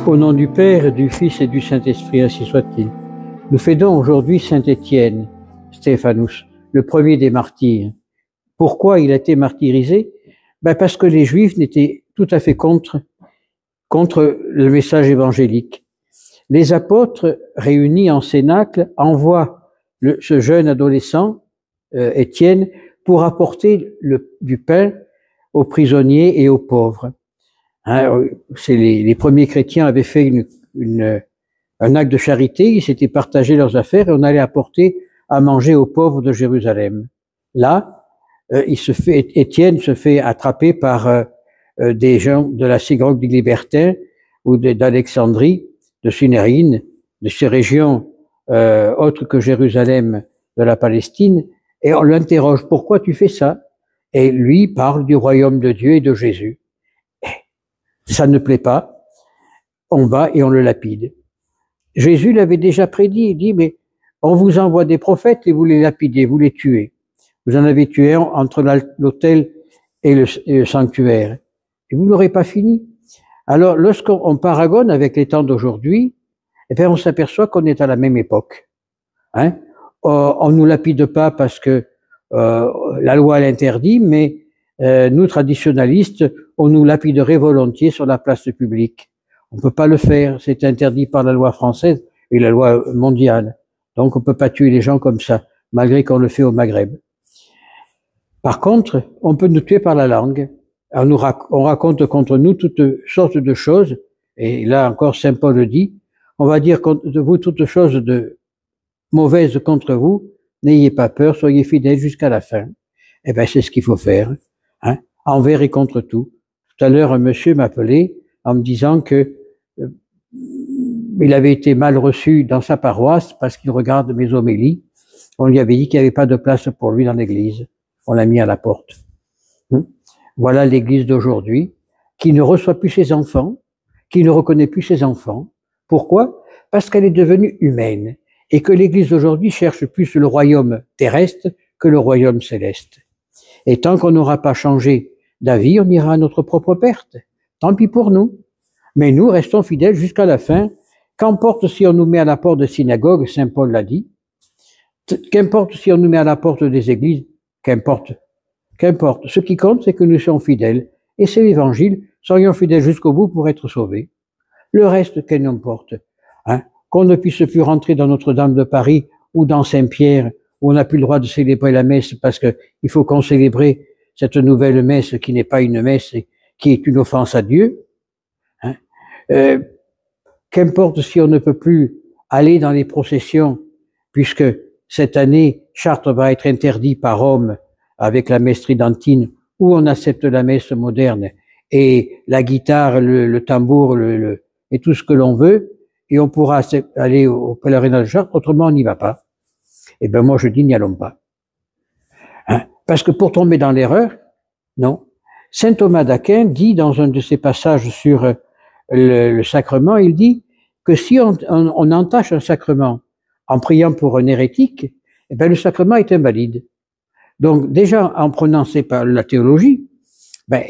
Au nom du Père, du Fils et du Saint-Esprit, ainsi soit-il. Nous fêtons aujourd'hui Saint Étienne, Stéphanus, le premier des martyrs. Pourquoi il a été martyrisé? Parce que les Juifs n'étaient tout à fait contre le message évangélique. Les apôtres, réunis en cénacle, envoient ce jeune adolescent, Étienne, pour apporter du pain aux prisonniers et aux pauvres. Les premiers chrétiens avaient fait un acte de charité, ils s'étaient partagés leurs affaires et on allait apporter à manger aux pauvres de Jérusalem. Là, Étienne se fait attraper par des gens de la synagogue des Libertins ou d'Alexandrie, de Cynérine, de ces régions autres que Jérusalem de la Palestine, et on l'interroge, pourquoi tu fais ça? Et lui parle du royaume de Dieu et de Jésus. Ça ne plaît pas, on va et on le lapide. Jésus l'avait déjà prédit, il dit, mais on vous envoie des prophètes et vous les lapidez, vous les tuez. Vous en avez tué un entre l'autel et le sanctuaire. Et vous n'aurez pas fini. Alors, lorsqu'on paragonne avec les temps d'aujourd'hui, on s'aperçoit qu'on est à la même époque. On nous lapide pas parce que la loi l'interdit, mais nous, traditionalistes, on nous lapiderait volontiers sur la place publique. On ne peut pas le faire, c'est interdit par la loi française et la loi mondiale. Donc on ne peut pas tuer les gens comme ça, malgré qu'on le fait au Maghreb. Par contre, on peut nous tuer par la langue. On raconte contre nous toutes sortes de choses, et là encore Saint Paul le dit, on va dire de vous toutes choses de mauvaises contre vous, n'ayez pas peur, soyez fidèles jusqu'à la fin. C'est ce qu'il faut faire. Envers et contre tout. Tout à l'heure, un monsieur m'appelait en me disant que il avait été mal reçu dans sa paroisse parce qu'il regarde mes homélies. On lui avait dit qu'il n'y avait pas de place pour lui dans l'église. On l'a mis à la porte. Voilà l'église d'aujourd'hui, qui ne reçoit plus ses enfants, qui ne reconnaît plus ses enfants. Pourquoi? Parce qu'elle est devenue humaine et que l'église d'aujourd'hui cherche plus le royaume terrestre que le royaume céleste. Et tant qu'on n'aura pas changé d'avis, on ira à notre propre perte. Tant pis pour nous. Mais nous restons fidèles jusqu'à la fin. Qu'importe si on nous met à la porte de synagogue, Saint Paul l'a dit. Qu'importe si on nous met à la porte des églises, qu'importe. Qu'importe. Ce qui compte, c'est que nous soyons fidèles. Et c'est l'évangile. Soyons fidèles jusqu'au bout pour être sauvés. Le reste, qu'elle n'importe. Qu'on ne puisse plus rentrer dans Notre-Dame de Paris ou dans Saint-Pierre, où on n'a plus le droit de célébrer la messe parce que il faut qu'on célèbre cette nouvelle messe qui n'est pas une messe et qui est une offense à Dieu. Qu'importe si on ne peut plus aller dans les processions, puisque cette année, Chartres va être interdit par Rome avec la messe tridentine, où on accepte la messe moderne et la guitare, le tambour, et tout ce que l'on veut, et on pourra aller au pèlerinage de Chartres, autrement on n'y va pas. Moi je dis n'y allons pas. Parce que pour tomber dans l'erreur, non. Saint Thomas d'Aquin dit dans un de ses passages sur le sacrement, il dit que si on entache un sacrement en priant pour un hérétique, le sacrement est invalide. Donc déjà en prenant la théologie,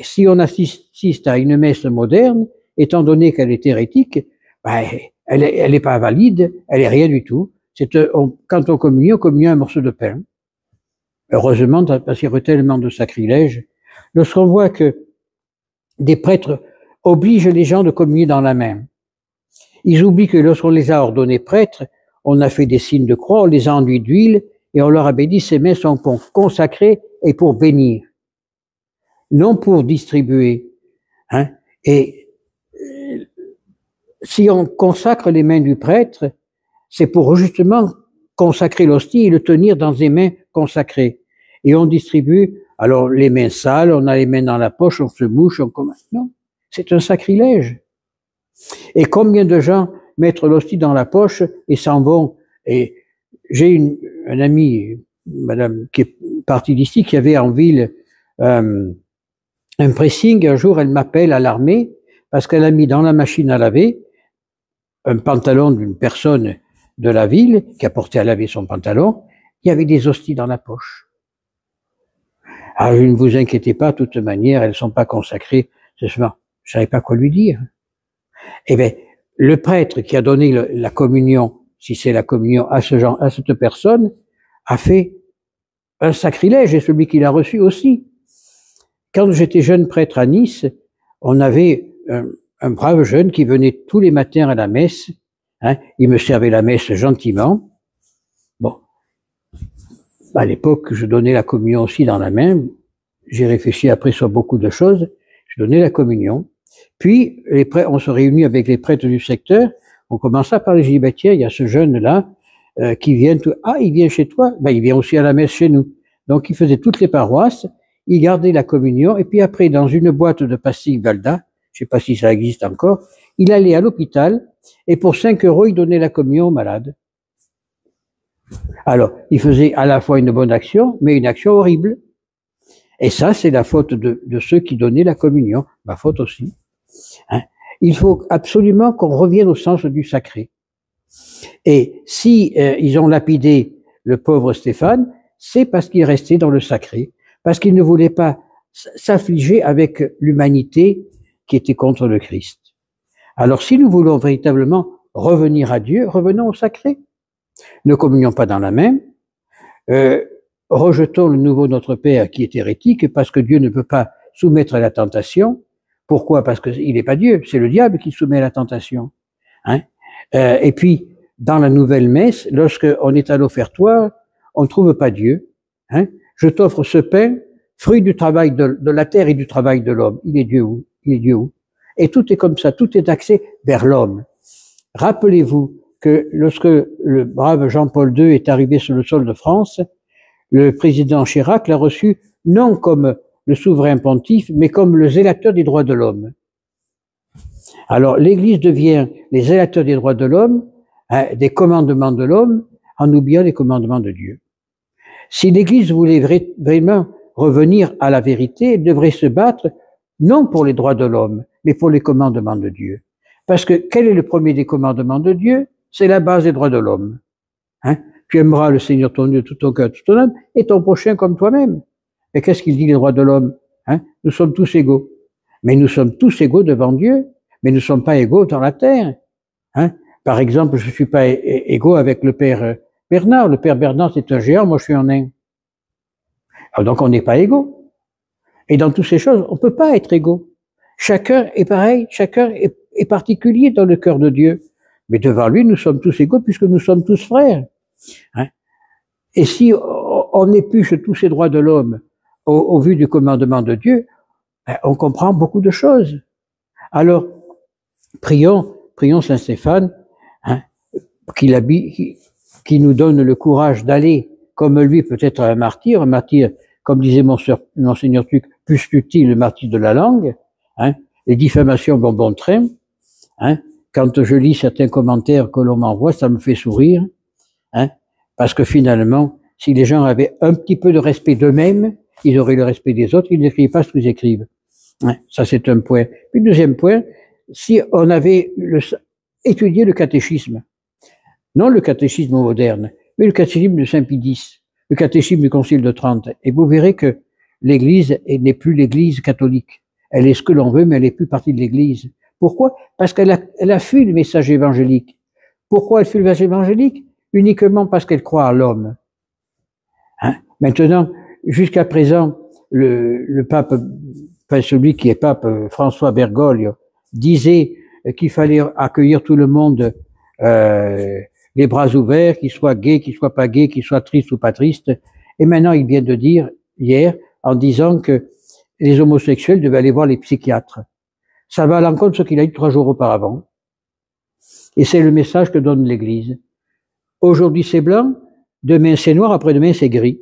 si on assiste à une messe moderne, étant donné qu'elle est hérétique, elle est pas valide, elle est rien du tout. Quand on communie un morceau de pain. Heureusement, parce qu'il y aurait tellement de sacrilèges. Lorsqu'on voit que des prêtres obligent les gens de communier dans la main, ils oublient que lorsqu'on les a ordonnés prêtres, on a fait des signes de croix, on les a enduits d'huile et on leur avait dit ces mains sont pour consacrer et pour bénir, non pour distribuer. Et si on consacre les mains du prêtre, c'est pour justement consacrer l'hostie et le tenir dans des mains consacrées. Et on distribue, alors les mains sales, on a les mains dans la poche, on se mouche, on commence. Non, c'est un sacrilège. Et combien de gens mettent l'hostie dans la poche et s'en vont. Et j'ai un ami, madame, qui est partie d'ici, qui avait en ville un pressing. Un jour, elle m'appelle à l'armée parce qu'elle a mis dans la machine à laver un pantalon d'une personne de la ville qui a porté à laver son pantalon. Il y avait des hosties dans la poche. Alors, ne vous inquiétez pas, de toute manière, elles ne sont pas consacrées. Je ne savais pas quoi lui dire. le prêtre qui a donné la communion, si c'est la communion à cette personne, a fait un sacrilège, et celui qui l'a reçu aussi. Quand j'étais jeune prêtre à Nice, on avait un brave jeune qui venait tous les matins à la messe. Hein, il me servait la messe gentiment. Bon, à l'époque, je donnais la communion aussi dans la main. J'ai réfléchi après sur beaucoup de choses. Je donnais la communion. Puis, on se réunit avec les prêtres du secteur. On commença par les bah, tiens, il y a ce jeune-là qui vient. Ah, il vient chez toi? Ben, il vient aussi à la messe chez nous. Donc, il faisait toutes les paroisses. Il gardait la communion. Et puis après, dans une boîte de pastilles Valda, je sais pas si ça existe encore, il allait à l'hôpital et pour 5 €, il donnait la communion aux malades. Alors, il faisait à la fois une bonne action, mais une action horrible. Et ça, c'est la faute de ceux qui donnaient la communion, ma faute aussi. Hein? Il faut absolument qu'on revienne au sens du sacré. Et si ils ont lapidé le pauvre Stéphane, c'est parce qu'il restait dans le sacré, parce qu'il ne voulait pas s'affliger avec l'humanité qui était contre le Christ. Alors, si nous voulons véritablement revenir à Dieu, revenons au sacré. Ne communions pas dans la main, rejetons le nouveau Notre Père qui est hérétique parce que Dieu ne peut pas soumettre à la tentation. Pourquoi? Parce qu'il n'est pas Dieu, c'est le diable qui soumet à la tentation. Hein? Et puis, dans la nouvelle messe, lorsqu'on est à l'offertoire, on ne trouve pas Dieu. Hein? Je t'offre ce pain, fruit du travail de la terre et du travail de l'homme. Il est Dieu où? Il est Dieu où? Et tout est comme ça, tout est axé vers l'homme. Rappelez-vous que lorsque le brave Jean-Paul II est arrivé sur le sol de France, le président Chirac l'a reçu non comme le souverain pontife, mais comme le zélateur des droits de l'homme. Alors l'Église devient les zélateurs des droits de l'homme, hein, des commandements de l'homme, en oubliant les commandements de Dieu. Si l'Église voulait vraiment revenir à la vérité, elle devrait se battre non pour les droits de l'homme, mais pour les commandements de Dieu. Parce que quel est le premier des commandements de Dieu? C'est la base des droits de l'homme. Hein? Tu aimeras le Seigneur ton Dieu tout ton cœur, tout ton âme, et ton prochain comme toi-même. Et qu'est-ce qu'il dit les droits de l'homme? Hein? Nous sommes tous égaux. Mais nous sommes tous égaux devant Dieu, mais nous ne sommes pas égaux dans la terre. Hein? Par exemple, je ne suis pas égaux avec le Père Bernard. Le Père Bernard, c'est un géant, moi je suis un nain. Alors donc on n'est pas égaux. Et dans toutes ces choses, on ne peut pas être égaux. Chacun est pareil, chacun est particulier dans le cœur de Dieu. Mais devant lui, nous sommes tous égaux puisque nous sommes tous frères. Hein? Et si on épluche tous ces droits de l'homme au vu du commandement de Dieu, on comprend beaucoup de choses. Alors, prions Saint Stéphane, hein, qui nous donne le courage d'aller, comme lui, peut-être un martyr, comme disait Monseigneur Tuc, plus utile le martyr de la langue, hein, les diffamations bon train, hein, quand je lis certains commentaires que l'on m'envoie, ça me fait sourire, hein, parce que finalement, si les gens avaient un petit peu de respect d'eux-mêmes, ils auraient le respect des autres, ils n'écrivent pas ce qu'ils écrivent. Hein, ça, c'est un point. Puis, deuxième point, si on avait étudié le catéchisme, non le catéchisme moderne, mais le catéchisme de Saint-Pie X, le catéchisme du Concile de Trente, et vous verrez que l'Église n'est plus l'Église catholique. Elle est ce que l'on veut, mais elle n'est plus partie de l'Église. Pourquoi? Parce qu'elle a fui le message évangélique. Pourquoi elle fuit le message évangélique? Uniquement parce qu'elle croit à l'homme. Hein? Maintenant, jusqu'à présent, le pape, enfin celui qui est pape, François Bergoglio, disait qu'il fallait accueillir tout le monde les bras ouverts, qu'ils soient gays, qu'ils soient pas gays, qu'ils soient tristes ou pas tristes. Et maintenant, il vient de dire, hier, en disant que les homosexuels devaient aller voir les psychiatres. Ça va à l'encontre de ce qu'il a dit 3 jours auparavant. Et c'est le message que donne l'Église. Aujourd'hui c'est blanc, demain c'est noir, après-demain c'est gris.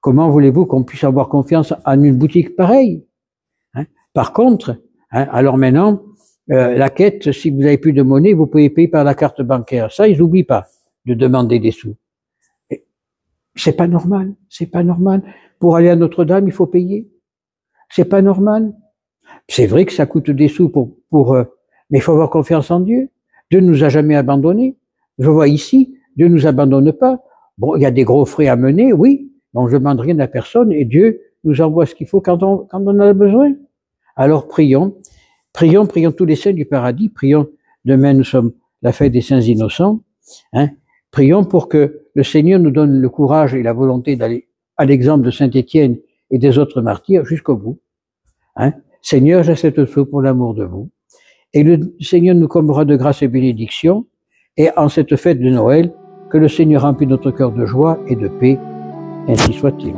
Comment voulez-vous qu'on puisse avoir confiance en une boutique pareille? Hein? Par contre, hein, alors maintenant, la quête, si vous n'avez plus de monnaie, vous pouvez payer par la carte bancaire. Ça, ils n'oublient pas de demander des sous. C'est pas normal, c'est pas normal. Pour aller à Notre-Dame, il faut payer. C'est pas normal. C'est vrai que ça coûte des sous mais il faut avoir confiance en Dieu. Dieu ne nous a jamais abandonnés. Je vois ici, Dieu ne nous abandonne pas. Bon, il y a des gros frais à mener, oui, donc je ne demande rien à personne et Dieu nous envoie ce qu'il faut quand on en a besoin. Alors prions tous les saints du paradis, prions Demain, nous sommes la fête des saints innocents. Hein. Prions pour que le Seigneur nous donne le courage et la volonté d'aller à l'exemple de Saint Étienne et des autres martyrs jusqu'au bout. Hein. Seigneur, j'accepte tout pour l'amour de vous. Et le Seigneur nous comblera de grâce et bénédiction. Et en cette fête de Noël, que le Seigneur remplit notre cœur de joie et de paix. Ainsi soit-il.